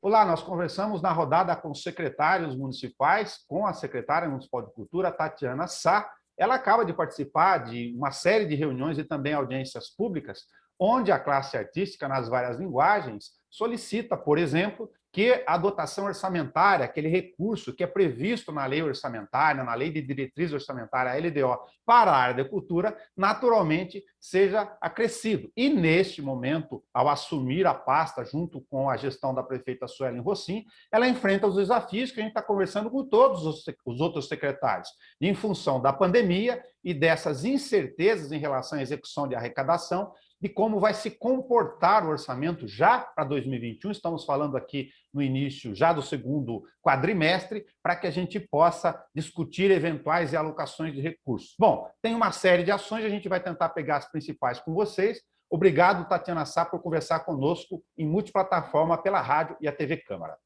Olá, nós conversamos na rodada com os secretários municipais, com a secretária municipal de Cultura, Tatiana Sá. Ela acaba de participar de uma série de reuniões e também audiências públicas, onde a classe artística, nas várias linguagens, solicita, por exemplo, que a dotação orçamentária, aquele recurso que é previsto na lei orçamentária, na lei de diretriz orçamentária, a LDO, para a área da cultura, naturalmente seja acrescido. E, neste momento, ao assumir a pasta, junto com a gestão da prefeita Suelen Rossim, ela enfrenta os desafios que a gente está conversando com todos os outros secretários, em função da pandemia e dessas incertezas em relação à execução de arrecadação, de como vai se comportar o orçamento já para 2021. Estamos falando aqui no início já do segundo quadrimestre, para que a gente possa discutir eventuais alocações de recursos. Bom, tem uma série de ações, a gente vai tentar pegar as principais com vocês. Obrigado, Tatiana Sá, por conversar conosco em multiplataforma pela rádio e a TV Câmara.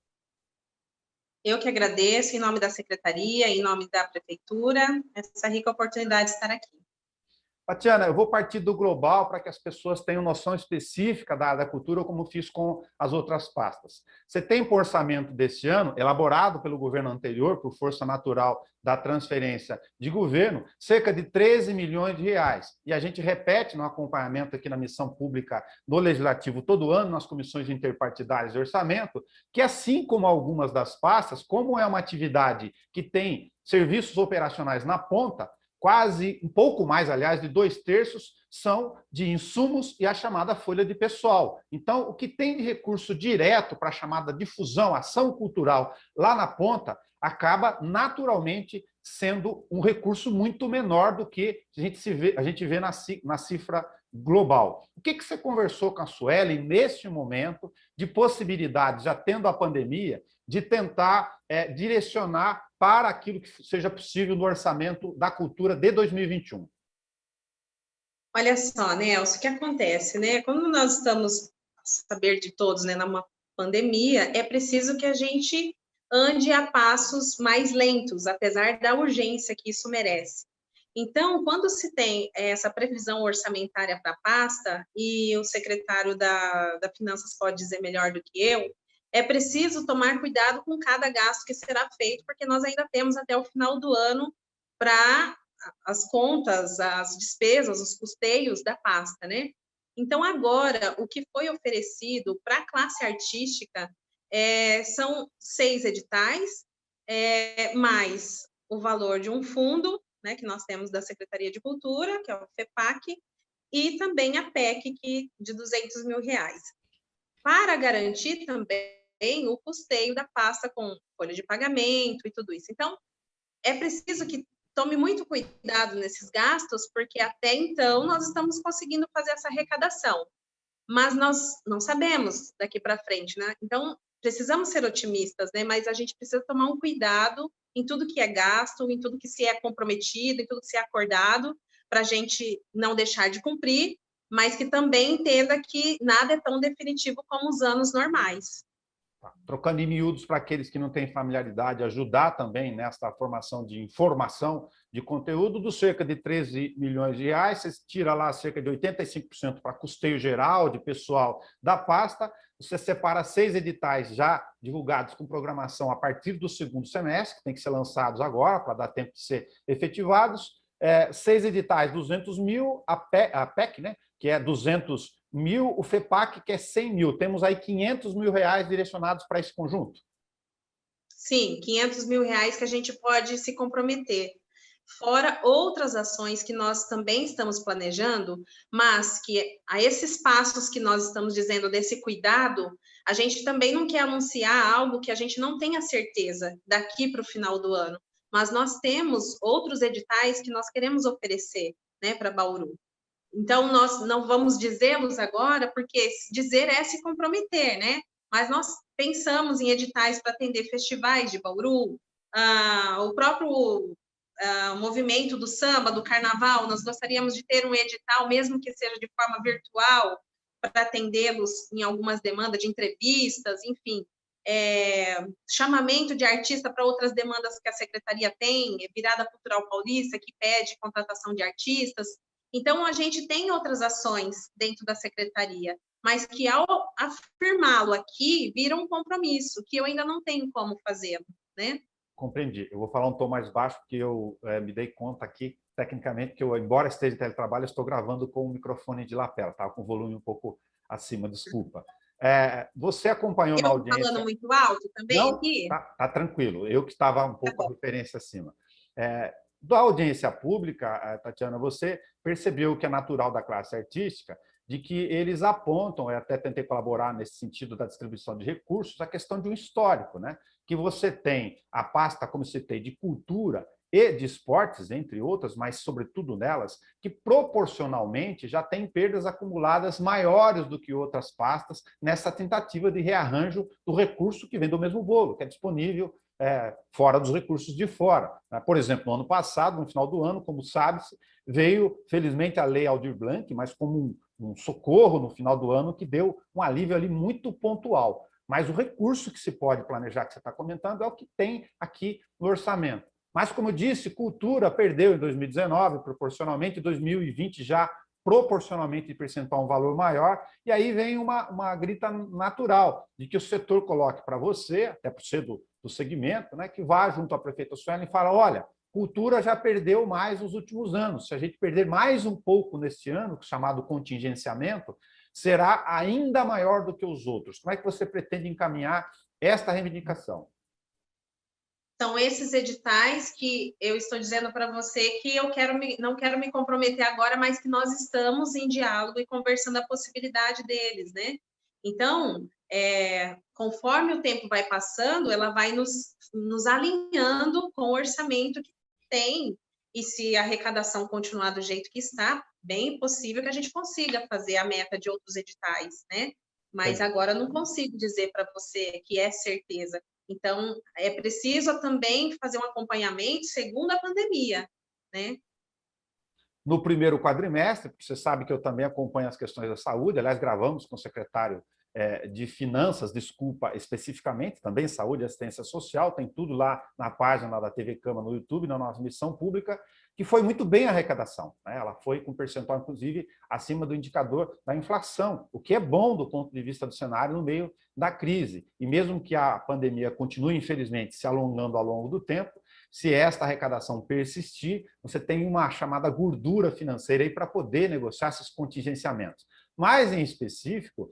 Eu que agradeço, em nome da Secretaria, em nome da Prefeitura, essa rica oportunidade de estar aqui. Tatiana, eu vou partir do global para que as pessoas tenham noção específica da área da cultura, como fiz com as outras pastas. Você tem para o orçamento deste ano, elaborado pelo governo anterior, por força natural da transferência de governo, cerca de 13 milhões de reais. E a gente repete no acompanhamento aqui na missão pública do Legislativo todo ano, nas comissões interpartidárias de orçamento, que assim como algumas das pastas, como é uma atividade que tem serviços operacionais na ponta, quase, um pouco mais, aliás, de 2/3 são de insumos e a chamada folha de pessoal. Então, o que tem de recurso direto para a chamada difusão, ação cultural lá na ponta, acaba naturalmente sendo um recurso muito menor do que a gente vê na cifra global. O que você conversou com a Suelen neste momento de possibilidades, já tendo a pandemia, de tentar direcionar para aquilo que seja possível no orçamento da cultura de 2021? Olha só, Nelson, o que acontece, né? Quando nós estamos, a saber de todos, né, numa pandemia, é preciso que a gente ande a passos mais lentos, apesar da urgência que isso merece. Então, quando se tem essa previsão orçamentária para a pasta, e o secretário da Finanças pode dizer melhor do que eu, é preciso tomar cuidado com cada gasto que será feito, porque nós ainda temos até o final do ano para as contas, as despesas, os custeios da pasta, né? Então, agora, o que foi oferecido para a classe artística são 6 editais, mais o valor de um fundo, né, que nós temos da Secretaria de Cultura, que é o FEPAC, e também a PEC, de R$200 mil. Para garantir também o custeio da pasta com folha de pagamento e tudo isso. Então, é preciso que tome muito cuidado nesses gastos, porque até então nós estamos conseguindo fazer essa arrecadação, mas nós não sabemos daqui para frente, né? Então, precisamos ser otimistas, né? Mas a gente precisa tomar um cuidado em tudo que é gasto, em tudo que se é comprometido, em tudo que se é acordado, para a gente não deixar de cumprir, mas que também entenda que nada é tão definitivo como os anos normais. Trocando em miúdos para aqueles que não têm familiaridade, ajudar também nessa formação de informação, de conteúdo, dos cerca de 13 milhões de reais, você tira lá cerca de 85% para custeio geral de pessoal da pasta, você separa 6 editais já divulgados com programação a partir do segundo semestre, que tem que ser lançados agora, para dar tempo de ser efetivados, 6 editais, 200 mil, a PEC, né, que é 200 mil, o FEPAC, que é 100 mil. Temos aí 500 mil reais direcionados para esse conjunto? Sim, 500 mil reais que a gente pode se comprometer. Fora outras ações que nós também estamos planejando, mas que a esses passos que nós estamos dizendo desse cuidado, a gente também não quer anunciar algo que a gente não tenha certeza daqui para o final do ano. Mas nós temos outros editais que nós queremos oferecer, né, para Bauru. Então, nós não vamos dizê-los agora, porque dizer é se comprometer, né? Mas nós pensamos em editais para atender festivais de Bauru, o próprio movimento do samba, do carnaval, nós gostaríamos de ter um edital, mesmo que seja de forma virtual, para atendê-los em algumas demandas de entrevistas, enfim, chamamento de artista para outras demandas que a Secretaria tem, Virada Cultural Paulista, que pede contratação de artistas. Então, a gente tem outras ações dentro da Secretaria, mas que ao afirmá-lo aqui, vira um compromisso, que eu ainda não tenho como fazê-lo, né? Compreendi. Eu vou falar um tom mais baixo, porque eu me dei conta aqui, tecnicamente, que eu, embora esteja em teletrabalho, estou gravando com o microfone de lapela, tá? Com o volume um pouco acima, desculpa. Você acompanhou na Eu falando audiência... muito alto também Não, aqui? tá tranquilo. Eu que estava um Tá pouco a bom. referência acima. Da audiência pública, Tatiana, você percebeu que é natural da classe artística de que eles apontam, eu até tentei colaborar nesse sentido da distribuição de recursos, a questão de um histórico, né? Que você tem a pasta, como citei, de cultura e de esportes, entre outras, mas sobretudo nelas, que proporcionalmente já tem perdas acumuladas maiores do que outras pastas nessa tentativa de rearranjo do recurso que vem do mesmo bolo, que é disponível fora dos recursos de fora. Por exemplo, no ano passado, no final do ano, como sabe-se, veio, felizmente, a Lei Aldir Blanc, mas como um socorro no final do ano que deu um alívio ali muito pontual. Mas o recurso que se pode planejar, que você está comentando, é o que tem aqui no orçamento. Mas, como eu disse, cultura perdeu em 2019, proporcionalmente, em 2020 já proporcionalmente de percentual um valor maior, e aí vem uma grita natural de que o setor coloque para você, até por ser do segmento, né, que vá junto à prefeita Sueli e fala, olha, cultura já perdeu mais nos últimos anos, se a gente perder mais um pouco neste ano, chamado contingenciamento, será ainda maior do que os outros. Como é que você pretende encaminhar esta reivindicação? São esses editais que eu estou dizendo para você que eu não quero me comprometer agora, mas que nós estamos em diálogo e conversando a possibilidade deles, né? Então, conforme o tempo vai passando, ela vai nos alinhando com o orçamento que tem, e se a arrecadação continuar do jeito que está, bem possível que a gente consiga fazer a meta de outros editais, né? Mas agora eu não consigo dizer para você que é certeza. Então, é preciso também fazer um acompanhamento segundo a pandemia, né? No primeiro quadrimestre, porque você sabe que eu também acompanho as questões da saúde, aliás, gravamos com o secretário de Finanças, desculpa, especificamente, também Saúde e Assistência Social, tem tudo lá na página da TV Câmara no YouTube, na nossa missão pública, que foi muito bem a arrecadação, né? Ela foi com percentual, inclusive, acima do indicador da inflação, o que é bom do ponto de vista do cenário no meio da crise. E mesmo que a pandemia continue, infelizmente, se alongando ao longo do tempo, se esta arrecadação persistir, você tem uma chamada gordura financeira aí para poder negociar esses contingenciamentos. Mas, em específico,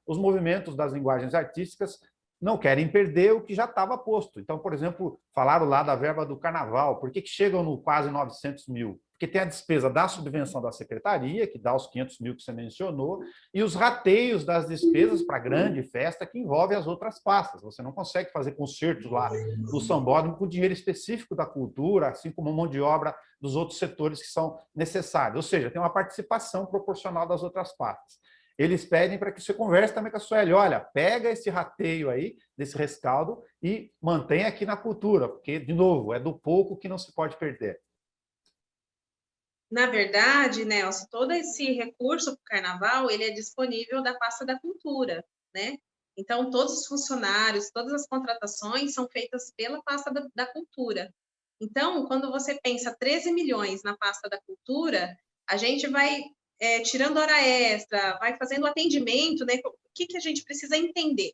os movimentos das linguagens artísticas não querem perder o que já estava posto. Então, por exemplo, falaram lá da verba do carnaval. Por que chegam no quase 900 mil? Porque tem a despesa da subvenção da secretaria, que dá os 500 mil que você mencionou, e os rateios das despesas para a grande festa, que envolve as outras pastas. Você não consegue fazer concertos lá no sambódromo com dinheiro específico da cultura, assim como mão de obra dos outros setores que são necessários. Ou seja, tem uma participação proporcional das outras pastas. Eles pedem para que você converse também com a Sueli. Olha, pega esse rateio aí, desse rescaldo, e mantém aqui na cultura, porque, de novo, é do pouco que não se pode perder. Na verdade, Nelson, todo esse recurso para o carnaval, ele é disponível da pasta da cultura, né? Então, todos os funcionários, todas as contratações são feitas pela pasta da cultura. Então, quando você pensa 13 milhões na pasta da cultura, a gente vai tirando hora extra, vai fazendo atendimento, né? O que a gente precisa entender?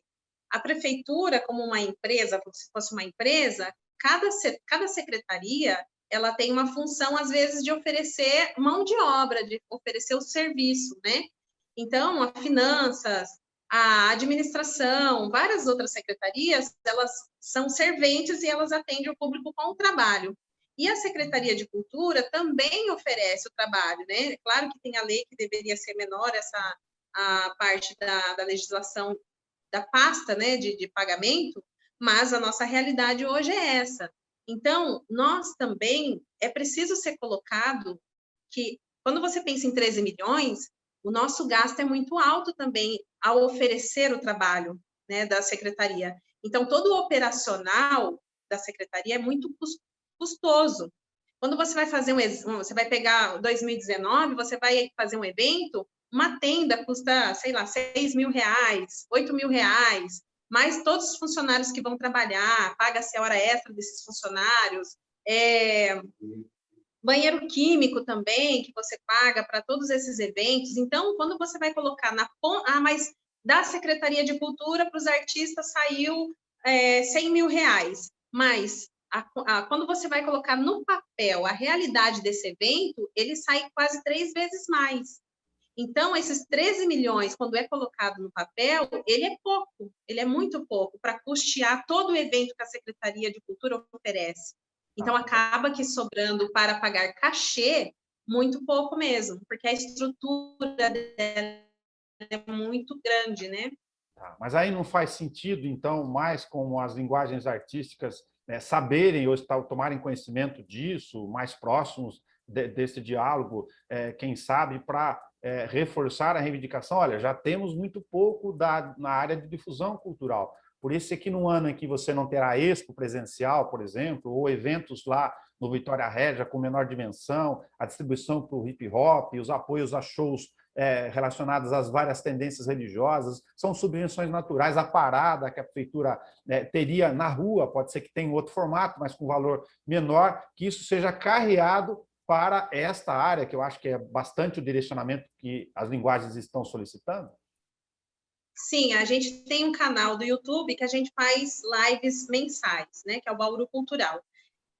A prefeitura, como uma empresa, como se fosse uma empresa, cada secretaria ela tem uma função, às vezes, de oferecer mão de obra, de oferecer o serviço, né? Então, a finanças, a administração, várias outras secretarias, elas são serventes e elas atendem o público com o trabalho. E a Secretaria de Cultura também oferece o trabalho, né? Claro que tem a lei que deveria ser menor, a parte da legislação da pasta, né, de pagamento, mas a nossa realidade hoje é essa. Então, nós também, é preciso ser colocado que, quando você pensa em 13 milhões, o nosso gasto é muito alto também ao oferecer o trabalho, né, da secretaria. Então, todo o operacional da secretaria é muito custoso. Quando você vai fazer você vai pegar 2019, você vai fazer um evento, uma tenda custa, sei lá, 6 mil reais, 8 mil reais, mais todos os funcionários que vão trabalhar, paga-se a hora extra desses funcionários, banheiro químico também, que você paga para todos esses eventos. Então, quando você vai colocar na ponta... Ah, mas da Secretaria de Cultura para os artistas saiu 100 mil reais. Mas quando você vai colocar no papel a realidade desse evento, ele sai quase 3 vezes mais. Então, esses 13 milhões, quando é colocado no papel, ele é pouco, ele é muito pouco para custear todo o evento que a Secretaria de Cultura oferece. Então, acaba que sobrando para pagar cachê, muito pouco mesmo, porque a estrutura dela é muito grande, né? Mas aí não faz sentido, então, mais como as linguagens artísticas saberem ou tomarem conhecimento disso, mais próximos desse diálogo, quem sabe, para reforçar a reivindicação. Olha, já temos muito pouco na área de difusão cultural. Por isso é que no ano em que você não terá expo presencial, por exemplo, ou eventos lá no Vitória Regia com menor dimensão, a distribuição para o hip hop, os apoios a shows relacionadas às várias tendências religiosas, são subvenções naturais, a parada que a prefeitura teria na rua, pode ser que tenha outro formato, mas com valor menor, que isso seja carreado para esta área, que eu acho que é bastante o direcionamento que as linguagens estão solicitando. Sim, a gente tem um canal do YouTube que a gente faz lives mensais, né, que é o Bauru Cultural.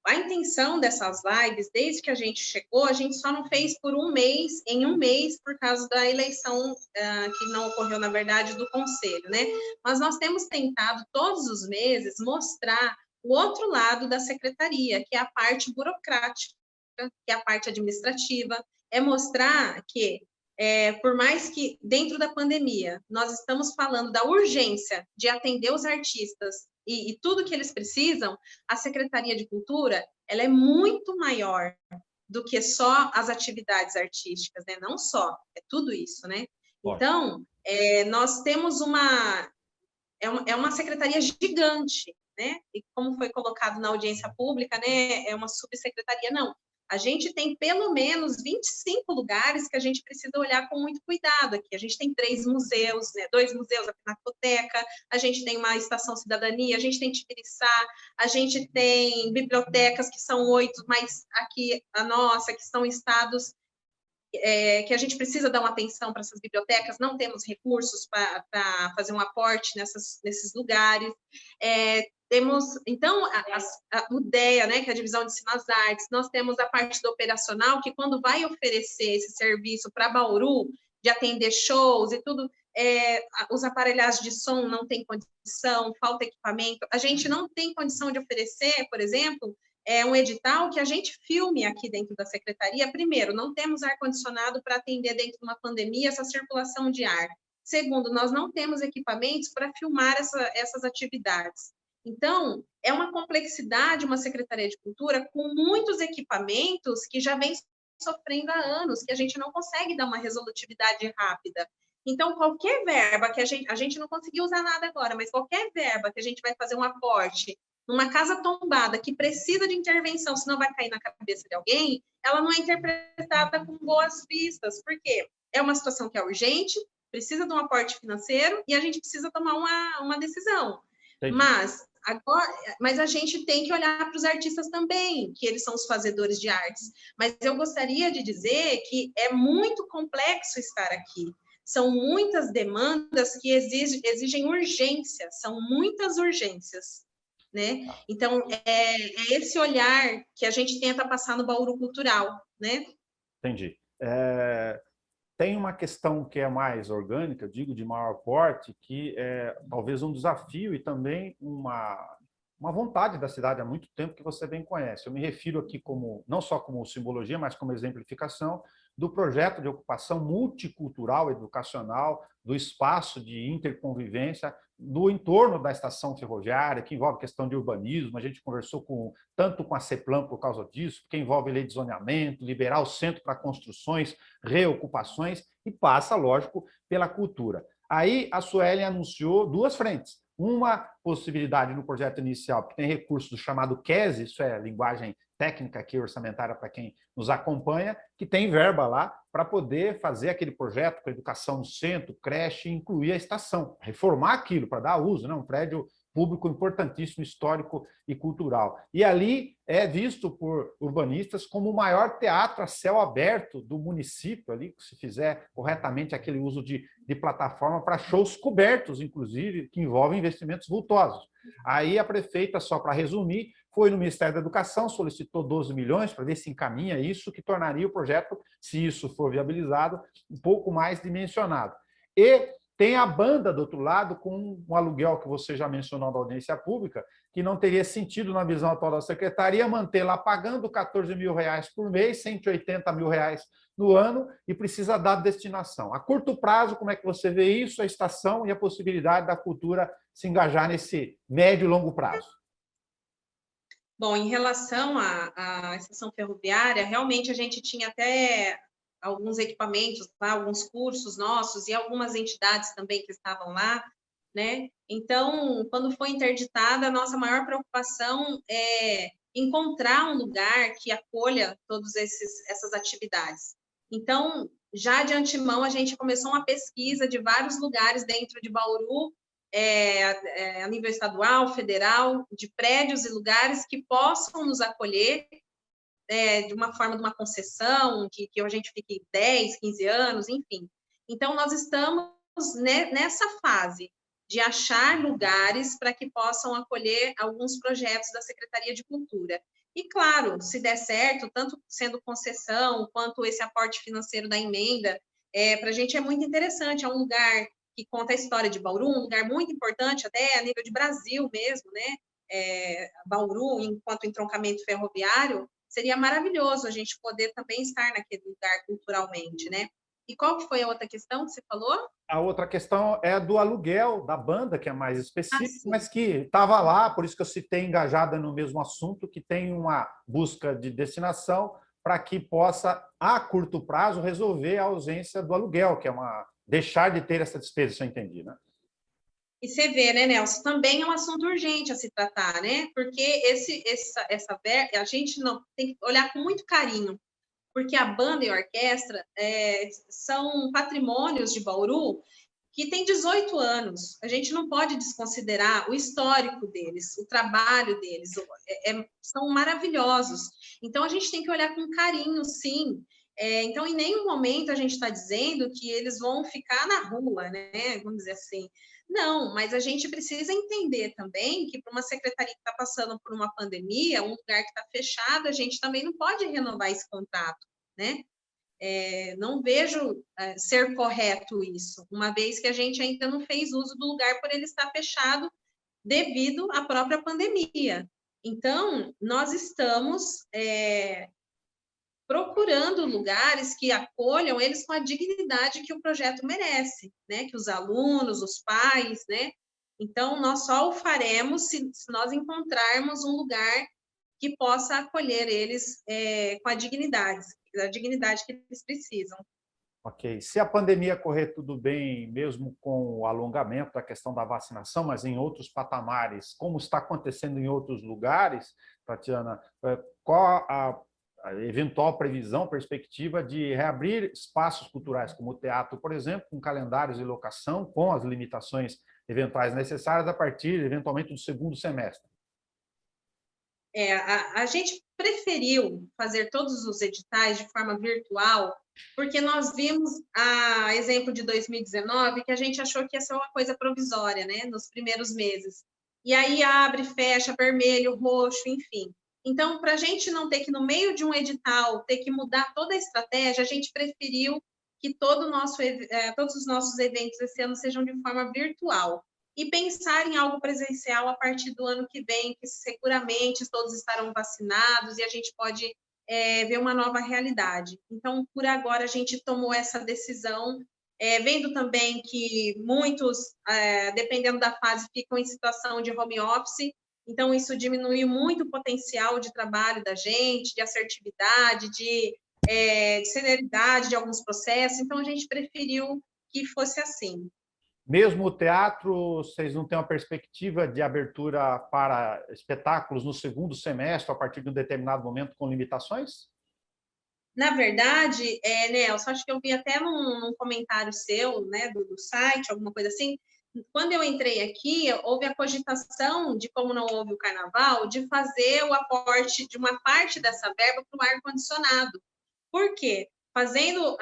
A intenção dessas lives, desde que a gente chegou, a gente só não fez por em um mês, por causa da eleição que não ocorreu, na verdade, do conselho, né? Mas nós temos tentado, todos os meses, mostrar o outro lado da secretaria, que é a parte burocrática, que é a parte administrativa, é mostrar que, por mais que dentro da pandemia nós estamos falando da urgência de atender os artistas e tudo que eles precisam, a Secretaria de Cultura ela é muito maior do que só as atividades artísticas, né? Não só, é tudo isso, né? Então, nós temos uma secretaria gigante, né? E como foi colocado na audiência pública, né? É uma subsecretaria, não. A gente tem pelo menos 25 lugares que a gente precisa olhar com muito cuidado aqui. A gente tem 3 museus, né? 2 museus, a Pinacoteca, a gente tem uma estação cidadania, a gente tem Tibiriçá, a gente tem bibliotecas que são 8, mas aqui a nossa, que são estados que a gente precisa dar uma atenção para essas bibliotecas, não temos recursos para fazer um aporte nesses lugares. Então, a UDEA, né, que é a Divisão de Ensino às Artes, nós temos a parte do operacional, que quando vai oferecer esse serviço para Bauru, de atender shows e tudo, os aparelhagens de som não tem condição, falta equipamento, a gente não tem condição de oferecer, por exemplo, um edital que a gente filme aqui dentro da secretaria. Primeiro, não temos ar-condicionado para atender dentro de uma pandemia essa circulação de ar. Segundo, nós não temos equipamentos para filmar essas atividades. Então, é uma complexidade uma Secretaria de Cultura com muitos equipamentos que já vem sofrendo há anos, que a gente não consegue dar uma resolutividade rápida. Então, qualquer verba que a gente não conseguiu usar nada agora, mas qualquer verba que a gente vai fazer um aporte numa casa tombada que precisa de intervenção, senão vai cair na cabeça de alguém, ela não é interpretada com boas vistas. Por quê? É uma situação que é urgente, precisa de um aporte financeiro e a gente precisa tomar uma decisão. Mas a gente tem que olhar para os artistas também, que eles são os fazedores de artes. Mas eu gostaria de dizer que é muito complexo estar aqui. São muitas demandas que exigem urgência, são muitas urgências. Né? Então, é esse olhar que a gente tenta passar no Bauru Cultural, né? Entendi. Tem uma questão que é mais orgânica, eu digo de maior porte, que é talvez um desafio e também uma vontade da cidade há muito tempo que você bem conhece. Eu me refiro aqui não só como simbologia, mas como exemplificação do projeto de ocupação multicultural educacional, do espaço de interconvivência no entorno da estação ferroviária, que envolve questão de urbanismo. A gente conversou tanto com a CEPLAN por causa disso, porque envolve lei de zoneamento, liberar o centro para construções, reocupações, e passa, lógico, pela cultura. Aí a Suelen anunciou 2 frentes. Uma possibilidade no projeto inicial, que tem recurso do chamado QES, isso é linguagem técnica aqui, orçamentária para quem nos acompanha, que tem verba lá para poder fazer aquele projeto com educação no centro, creche, incluir a estação, reformar aquilo para dar uso, né? Um prédio público importantíssimo, histórico e cultural. E ali é visto por urbanistas como o maior teatro a céu aberto do município, ali, se fizer corretamente aquele uso de plataforma para shows cobertos, inclusive, que envolvem investimentos vultosos. Aí a prefeita, só para resumir, foi no Ministério da Educação, solicitou 12 milhões para ver se encaminha isso, que tornaria o projeto, se isso for viabilizado, um pouco mais dimensionado. E tem a banda do outro lado, com um aluguel que você já mencionou da audiência pública, que não teria sentido, na visão atual da secretaria, manter lá pagando 14 mil reais por mês, 180 mil reais no ano, e precisa dar destinação. A curto prazo, como é que você vê isso, a estação e a possibilidade da cultura se engajar nesse médio e longo prazo? Bom, em relação à estação ferroviária, realmente a gente tinha até alguns equipamentos lá, alguns cursos nossos e algumas entidades também que estavam lá, né? Então, quando foi interditada, a nossa maior preocupação é encontrar um lugar que acolha todas essas atividades. Então, já de antemão, a gente começou uma pesquisa de vários lugares dentro de Bauru, a nível estadual, federal, de prédios e lugares que possam nos acolher de uma forma de uma concessão, que a gente fique 10, 15 anos, enfim. Então, nós estamos nessa fase de achar lugares para que possam acolher alguns projetos da Secretaria de Cultura. E, claro, se der certo, tanto sendo concessão, quanto esse aporte financeiro da emenda, para a gente é muito interessante, é um lugar que conta a história de Bauru, um lugar muito importante, até a nível de Brasil mesmo, né? Bauru, enquanto entroncamento ferroviário, seria maravilhoso a gente poder também estar naquele lugar culturalmente, né? E qual que foi a outra questão que você falou? A outra questão é do aluguel da banda, que é mais específico, mas que estava lá, por isso que eu citei engajada no mesmo assunto, que tem uma busca de destinação para que possa, a curto prazo, resolver a ausência do aluguel, que é deixar de ter essa despesa, se eu entendi, né? E você vê, né, Nelson, também é um assunto urgente a se tratar, né? Porque a gente não tem que olhar com muito carinho, porque a banda e a orquestra são patrimônios de Bauru que tem 18 anos. A gente não pode desconsiderar o histórico deles, o trabalho deles, são maravilhosos. Então, a gente tem que olhar com carinho, sim. Então, em nenhum momento a gente está dizendo que eles vão ficar na rua, né? Vamos dizer assim. Não, mas a gente precisa entender também que para uma secretaria que está passando por uma pandemia, um lugar que está fechado, a gente também não pode renovar esse contrato, né? Não vejo ser correto isso, uma vez que a gente ainda não fez uso do lugar por ele estar fechado devido à própria pandemia. Então, nós estamos procurando lugares que acolham eles com a dignidade que o projeto merece, né? Que os alunos, os pais, né? Então, nós só o faremos se nós encontrarmos um lugar que possa acolher eles com a dignidade que eles precisam. Ok. Se a pandemia correr tudo bem, mesmo com o alongamento da questão da vacinação, mas em outros patamares, como está acontecendo em outros lugares, Tatiana, qual a eventual previsão, perspectiva de reabrir espaços culturais, como o teatro, por exemplo, com calendários de locação, com as limitações eventuais necessárias, a partir, eventualmente, do segundo semestre? A gente preferiu fazer todos os editais de forma virtual, porque nós vimos, a exemplo de 2019, que a gente achou que ia ser uma coisa provisória, né, nos primeiros meses. E aí abre, fecha, vermelho, roxo, enfim. Então, para a gente não ter que, no meio de um edital, ter que mudar toda a estratégia, a gente preferiu que todos os nossos eventos esse ano sejam de forma virtual. E pensar em algo presencial a partir do ano que vem, que seguramente todos estarão vacinados e a gente pode ver uma nova realidade. Então, por agora, a gente tomou essa decisão, vendo também que muitos, dependendo da fase, ficam em situação de home office, então isso diminuiu muito o potencial de trabalho da gente, de assertividade, de celeridade de alguns processos, então a gente preferiu que fosse assim. Mesmo o teatro, vocês não têm uma perspectiva de abertura para espetáculos no segundo semestre, a partir de um determinado momento, com limitações? Na verdade, Nelson, acho que eu vi até num comentário seu, né, do site, alguma coisa assim, quando eu entrei aqui, houve a cogitação de, como não houve o carnaval, de fazer o aporte de uma parte dessa verba para o ar-condicionado. Por quê? Fazendo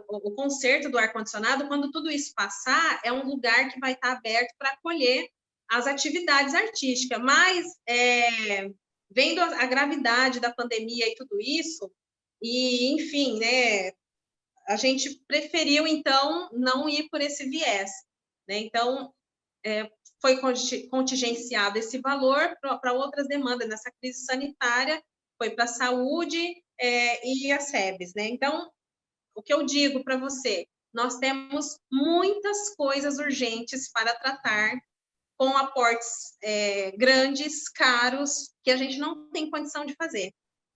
o conserto do ar-condicionado, quando tudo isso passar, é um lugar que vai estar aberto para acolher as atividades artísticas. Mas, vendo a gravidade da pandemia e tudo isso, e, enfim, né, a gente preferiu, então, não ir por esse viés. Né? Então, foi contingenciado esse valor para outras demandas nessa crise sanitária, foi para a saúde e a SEBS. Né? Então, o que eu digo para você, nós temos muitas coisas urgentes para tratar, com aportes grandes, caros, que a gente não tem condição de fazer.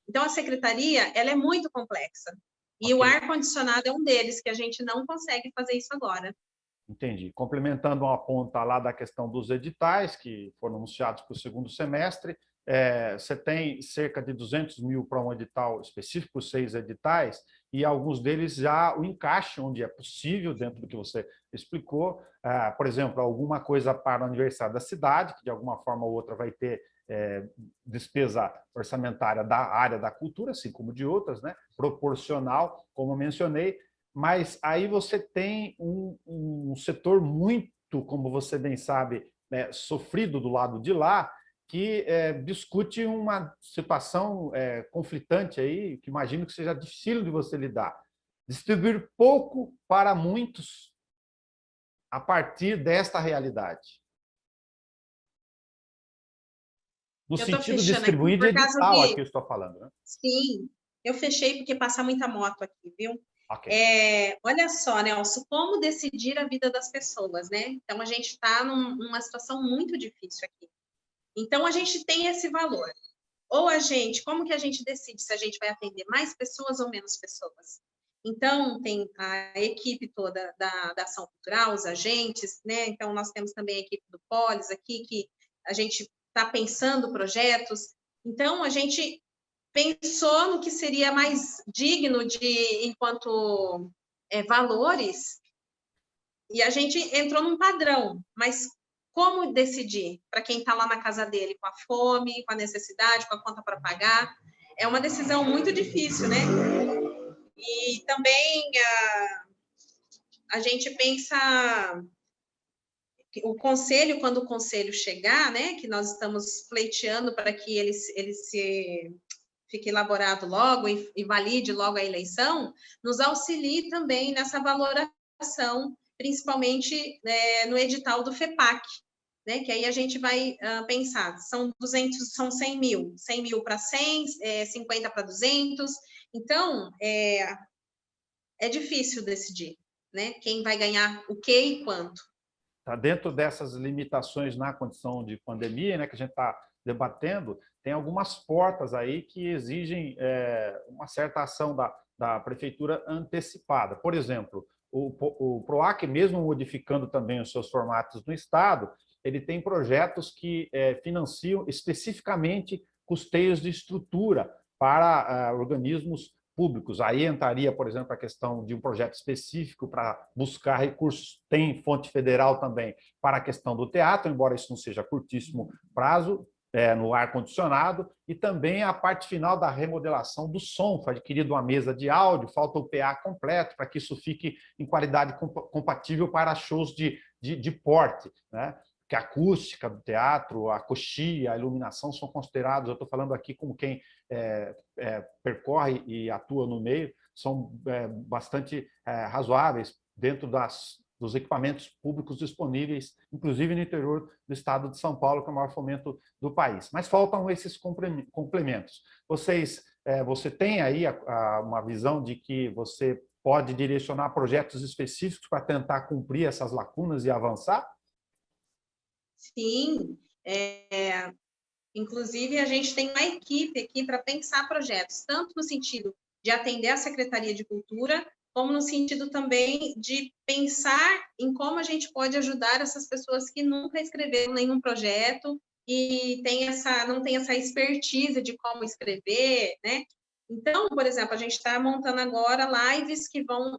Então, a secretaria, ela é muito complexa. E o ar-condicionado é um deles, que a gente não consegue fazer isso agora. Entendi. Complementando uma ponta lá da questão dos editais, que foram anunciados para o segundo semestre, você tem cerca de 200 mil para um edital específico, 6 editais, e alguns deles já o encaixe, onde é possível, dentro do que você explicou. Por exemplo, alguma coisa para o aniversário da cidade, que de alguma forma ou outra vai ter despesa orçamentária da área da cultura, assim como de outras, né? Proporcional, como mencionei, mas aí você tem um setor muito, como você bem sabe, sofrido do lado de lá, que discute uma situação conflitante aí, que imagino que seja difícil de você lidar. Distribuir pouco para muitos a partir desta realidade. No sentido de distribuir de edital, aqui eu estou falando. Né? Sim, eu fechei porque passa muita moto aqui, viu? Okay. Olha só, Nelson, como decidir a vida das pessoas, né? Então, a gente está numa situação muito difícil aqui. Então, a gente tem esse valor. Ou como que a gente decide se a gente vai atender mais pessoas ou menos pessoas? Então, tem a equipe toda da ação cultural, os agentes, né? Então, nós temos também a equipe do Polis aqui, que a gente está pensando projetos. Então, a gente pensou no que seria mais digno enquanto valores, e a gente entrou num padrão, mas como decidir para quem está lá na casa dele com a fome, com a necessidade, com a conta para pagar? É uma decisão muito difícil, né? E também a gente pensa o conselho, quando o conselho chegar, né, que nós estamos pleiteando para que ele se fique elaborado logo e valide logo a eleição, nos auxilie também nessa valoração, principalmente no edital do FEPAC, né? Que aí a gente vai pensar, são 100 mil para 100, 50 para 200, então é difícil decidir, né? Quem vai ganhar o que e quanto. Tá dentro dessas limitações na condição de pandemia, né, que a gente está debatendo, tem algumas portas aí que exigem uma certa ação da prefeitura antecipada. Por exemplo, o PROAC, mesmo modificando também os seus formatos no Estado, ele tem projetos que financiam especificamente custeios de estrutura para organismos públicos. Aí entraria, por exemplo, a questão de um projeto específico para buscar recursos, tem fonte federal também para a questão do teatro, embora isso não seja curtíssimo prazo, no ar-condicionado, e também a parte final da remodelação do som, foi adquirido uma mesa de áudio, falta o PA completo para que isso fique em qualidade compatível para shows de porte, né? Que a acústica do teatro, a coxia, a iluminação são considerados, eu estou falando aqui como quem percorre e atua no meio, são bastante razoáveis dentro dos equipamentos públicos disponíveis, inclusive no interior do estado de São Paulo, que é o maior fomento do país. Mas faltam esses complementos. Você tem aí uma visão de que você pode direcionar projetos específicos para tentar cumprir essas lacunas e avançar? Sim, inclusive a gente tem uma equipe aqui para pensar projetos, tanto no sentido de atender a Secretaria de Cultura, como no sentido também de pensar em como a gente pode ajudar essas pessoas que nunca escreveram nenhum projeto e não tem essa expertise de como escrever, né? Então, por exemplo, a gente está montando agora lives que vão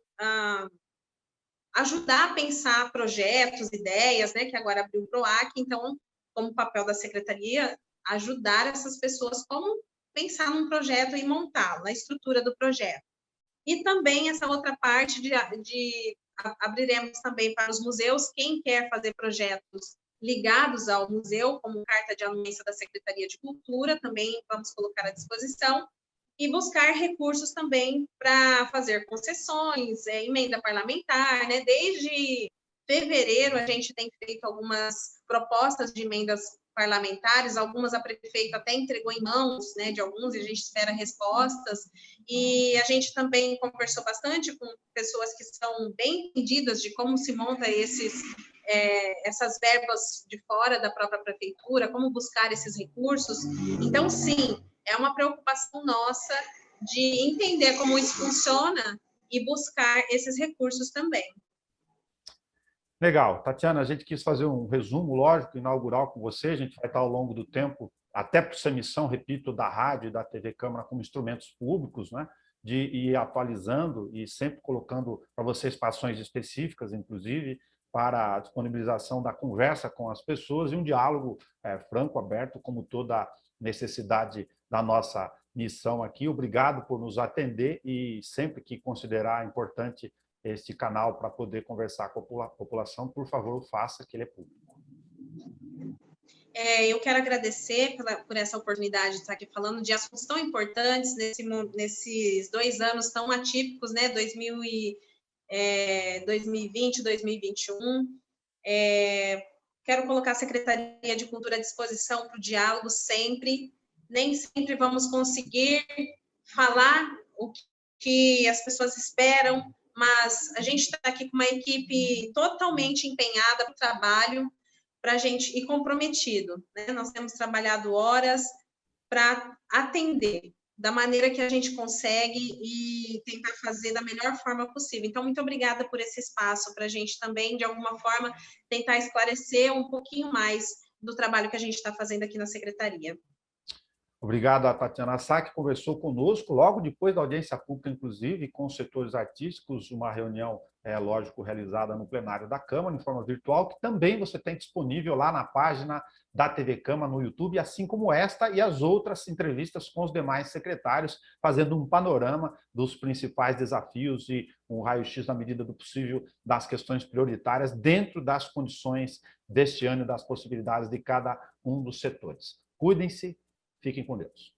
ajudar a pensar projetos, ideias, né, que agora abriu o PROAC, então, como papel da secretaria, ajudar essas pessoas como pensar num projeto e montá-lo, na estrutura do projeto. E também essa outra parte de abriremos também para os museus, quem quer fazer projetos ligados ao museu, como carta de anuência da Secretaria de Cultura, também vamos colocar à disposição, e buscar recursos também para fazer concessões, emenda parlamentar, né? Desde fevereiro a gente tem feito algumas propostas de emendas parlamentares, algumas a prefeita até entregou em mãos, né, de alguns, e a gente espera respostas, e a gente também conversou bastante com pessoas que são bem entendidas de como se monta essas verbas de fora da própria prefeitura, como buscar esses recursos. Então, sim, é uma preocupação nossa de entender como isso funciona e buscar esses recursos também. Legal. Tatiana, a gente quis fazer um resumo, lógico, inaugural com você. A gente vai estar ao longo do tempo, até por essa missão, repito, da rádio e da TV Câmara como instrumentos públicos, né, de ir atualizando e sempre colocando para vocês ações específicas, inclusive, para a disponibilização da conversa com as pessoas e um diálogo franco, aberto, como toda necessidade da nossa missão aqui. Obrigado por nos atender e sempre que considerar importante este canal para poder conversar com a população, por favor, faça, que ele é público. Eu quero agradecer por essa oportunidade de estar aqui falando de assuntos tão importantes nesses 2 anos tão atípicos, né? 2020, 2021. Quero colocar a Secretaria de Cultura à disposição para o diálogo sempre. Nem sempre vamos conseguir falar o que as pessoas esperam, mas a gente está aqui com uma equipe totalmente empenhada para o trabalho, para a gente, e comprometido, né? Nós temos trabalhado horas para atender da maneira que a gente consegue e tentar fazer da melhor forma possível. Então, muito obrigada por esse espaço para a gente também, de alguma forma, tentar esclarecer um pouquinho mais do trabalho que a gente está fazendo aqui na Secretaria. Obrigado a Tatiana Sá, que conversou conosco logo depois da audiência pública, inclusive, com os setores artísticos, uma reunião, lógico, realizada no plenário da Câmara, em forma virtual, que também você tem disponível lá na página da TV Câmara no YouTube, assim como esta e as outras entrevistas com os demais secretários, fazendo um panorama dos principais desafios e um raio-x, na medida do possível, das questões prioritárias dentro das condições deste ano e das possibilidades de cada um dos setores. Cuidem-se. Fiquem com Deus.